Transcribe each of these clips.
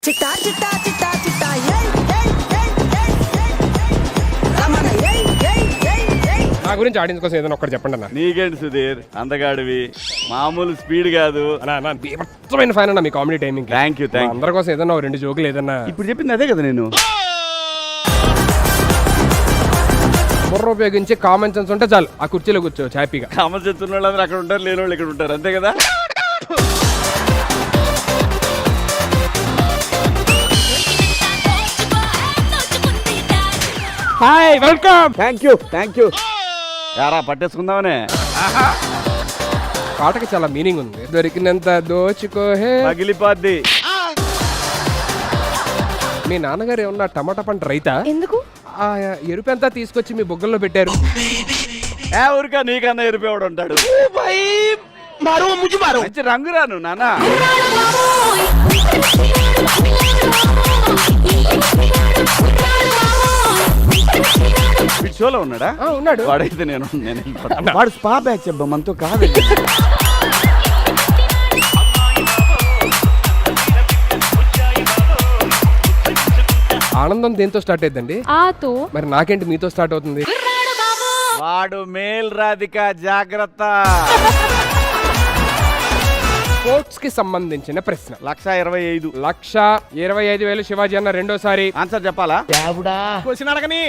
చిట్టా చిట్టా చిట్టా చిట్టా ఏయ్ ఏయ్ ఏయ్ ఏయ్ రమణ ఏయ్ ఏయ్ ఏయ్ ఏయ్. నా గురించి ఆడియన్స్ కోసం ఏదైనా ఒక్కటి చెప్పండి అన్న. నీకేంటి సుధీర్, అందగాడివి, మామూలు స్పీడ్ కాదు. అన్న బీభత్సమైన ఫ్యాన్ అన్న మీ కామెడీ టైమింగ్. Thank you. అందరి కోసం ఏదన్నా 2 జోకులు ఏదన్నా. ఇప్పుడు చెప్పింది అదే కదా నేను. బుర్ర ఉపయోగించి కామన్ సెన్స్ ఉంటే చాలు, ఆ కుర్చీలో కూర్చోవచ్చు హ్యాపీగా. కామన్ సెన్స్ ఉన్న వాళ్ళందరూ అక్కడ ఉంటారు, లేని వాళ్ళు ఇక్కడ ఉంటారు, అంతే కదా. Hi welcome. Thank you. యారా పట్టేసుకుందామనే. పాటకి చాలా మీనింగ్ ఉంది. దొరికినంత దోచుకోహే పగిలిపోద్ది. మీ నాన్నగారు ఏమన్నా టమాటా పంట రైతా? ఎందుకు? ఆ ఎరుపంతా తీసుకొచ్చి మీ బుగ్గల్లో పెట్టారు. ఊరికా నీకన్నా ఎరిపేవాడు ఉంటాడు. మంచి రంగు రాను నాన్న. షోలో ఉన్నాడా? ఉన్నాడు. వాడైతే నేను వాడు స్పా బ్యాచ్ అబ్బా, మనతో కాదు. ఆనందం దేంతో స్టార్ట్ అయ్యిందండి? ఆతో. మరి నాకేంటి మీతో స్టార్ట్ అవుతుంది? వాడు మేల్ రాధిక, జాగ్రత్త. స్పోర్ట్స్ కి సంబంధించిన ప్రశ్న. 1,25,000. 1,25,000 శివాజీ అన్న రెండోసారి. ఆన్సర్ చెప్పాలా? క్వశ్చన్ అడగని.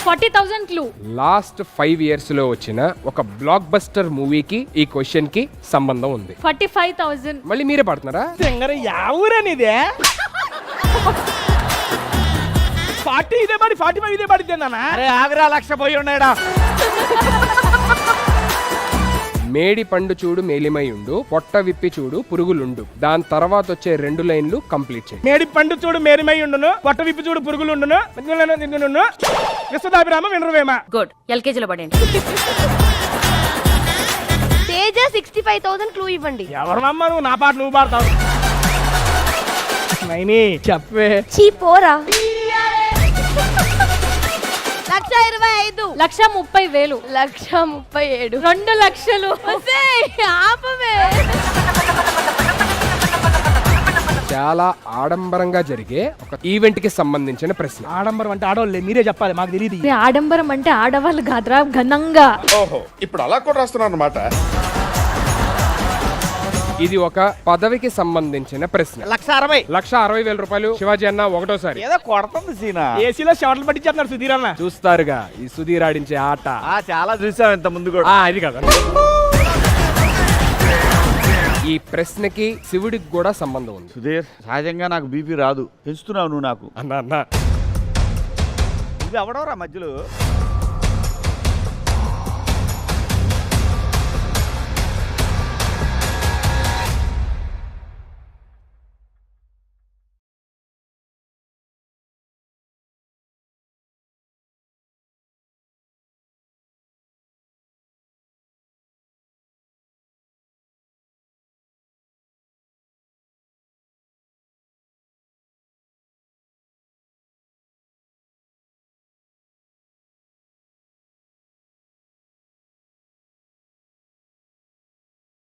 40,000 క్లూ. లాస్ట్ 5 years లో వచ్చిన ఒక బ్లాక్ బస్టర్ మూవీకి ఈ క్వశ్చన్ కి సంబంధం ఉంది. 45,000. మళ్ళీ మీరే పడుతున్నారా? ఊరనిదే 40 ఇదే మరి 45 ఇదే పడితే నాన్న. అరే ఆగ్రా 1,00,000 పోయి ఉన్నాడా? మేడి పండు చూడు మేలిమై ఉండు, పొట్ట విప్పి చూడు పురుగులుండు, దాని తర్వాత వచ్చే 2 లైన్లు కంప్లీట్ చేయండి. మేడి పండు చూడు మేరిమై ఉండును, పొట్ట విప్పి చూడు పురుగులు ఉండును, విశ్వదాభిరామ వినరువేమ. గుడ్. ఎల్కేజీలో పడండి. తేజ 65,000 క్లూ ఇవ్వండి. ఎవరమ్మ నువ్వు, నా పాట నువ్వు పాడతావు. నైని చెప్పే. చీ పోరా. 1,25,000. 1,30,000. 1,37,000. 2 లక్షలు. ఆపవే. చాలా ఆడంబరంగా జరిగే ఒక ఈవెంట్ కి సంబంధించిన ప్రశ్న. ఆడంబరం అంటే ఆడవాళ్ళే, మీరే చెప్పాలి, మాకు తెలియదు. ఆడంబరం అంటే ఆడవాళ్ళు కాదురా, ఘనంగా. ఓహో, ఇప్పుడు అలా కూడా రాస్తున్నారు అన్నమాట. ఇది ఒక పదవికి సంబంధించిన ప్రశ్న. 1,60,000. 1,60,000 రూపాయలు శివాజీ అన్న ఒకటోసారి. ఏదో కొడుతుంది సీనా. ఏసీలో షార్ట్లు పట్టించేస్తున్నారు సుధీర్ అన్న. చూస్తారుగా ఈ సుధీర్ ఆడించే ఆట. చాలా చూసాం ఇంత ముందు కూడా. అది కదా. ఈ ప్రశ్నకి శివుడికి కూడా సంబంధం ఉంది. సుధీర్, సహజంగా నాకు బీపీ రాదు, పెంచుతున్నావు నువ్వు నాకు. అన్న ఇది ఎవడవరా మధ్యలో?